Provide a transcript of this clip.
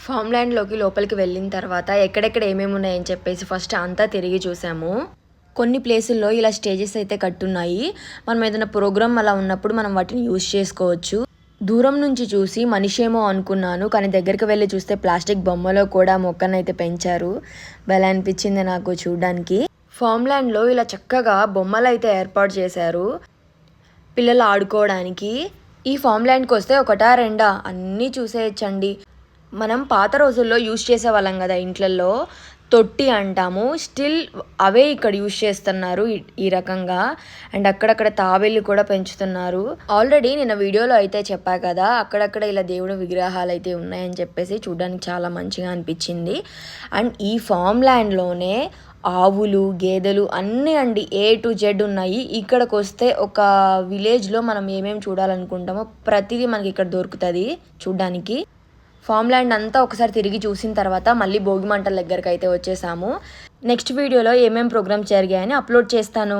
Form ల్యాండ్లోకి లోపలికి వెళ్ళిన తర్వాత ఎక్కడెక్కడ ఏమేమి ఉన్నాయని చెప్పేసి ఫస్ట్ అంతా తిరిగి చూసాము. కొన్ని ప్లేసుల్లో ఇలా స్టేజెస్ అయితే కట్టున్నాయి. మనం ఏదైనా ప్రోగ్రామ్ అలా ఉన్నప్పుడు మనం వాటిని యూజ్ చేసుకోవచ్చు. దూరం నుంచి చూసి మనిషేమో అనుకున్నాను, కానీ దగ్గరికి వెళ్ళి చూస్తే ప్లాస్టిక్ బొమ్మలో కూడా మొక్కనైతే పెంచారు. భలే అనిపించింది నాకు చూడడానికి. ఫామ్ ల్యాండ్లో ఇలా చక్కగా బొమ్మలు అయితే ఏర్పాటు చేశారు పిల్లలు ఆడుకోవడానికి. ఈ ఫామ్ ల్యాండ్కి వస్తే ఒకటా రెండా అన్నీ చూసేయచ్చండి. మనం పాత రోజుల్లో యూజ్ చేసేవాళ్ళం కదా ఇంట్లల్లో, తొట్టి అంటాము, స్టిల్ అవే ఇక్కడ యూజ్ చేస్తున్నారు ఈ రకంగా. అండ్ అక్కడక్కడ తాబేళ్ళు కూడా పెంచుతున్నారు. ఆల్రెడీ నేను వీడియోలో అయితే చెప్పా కదా, అక్కడక్కడ ఇలా దేవుడి విగ్రహాలు అయితే ఉన్నాయని చెప్పేసి చూడడానికి చాలా మంచిగా అనిపించింది. అండ్ ఈ ఫామ్ ల్యాండ్లోనే ఆవులు, గేదెలు అన్నీ అండి, A to Z ఉన్నాయి. ఇక్కడికి వస్తే ఒక విలేజ్లో మనం ఏమేమి చూడాలనుకుంటామో ప్రతిదీ మనకి ఇక్కడ దొరుకుతుంది చూడడానికి. ఫామ్ ల్యాండ్ అంతా ఒకసారి తిరిగి చూసిన తర్వాత మళ్ళీ భోగి మంటల దగ్గరకు అయితే వచ్చేసాము. నెక్స్ట్ వీడియోలో ఏమేమి ప్రోగ్రామ్స్ జరిగాయని అప్లోడ్ చేస్తాను.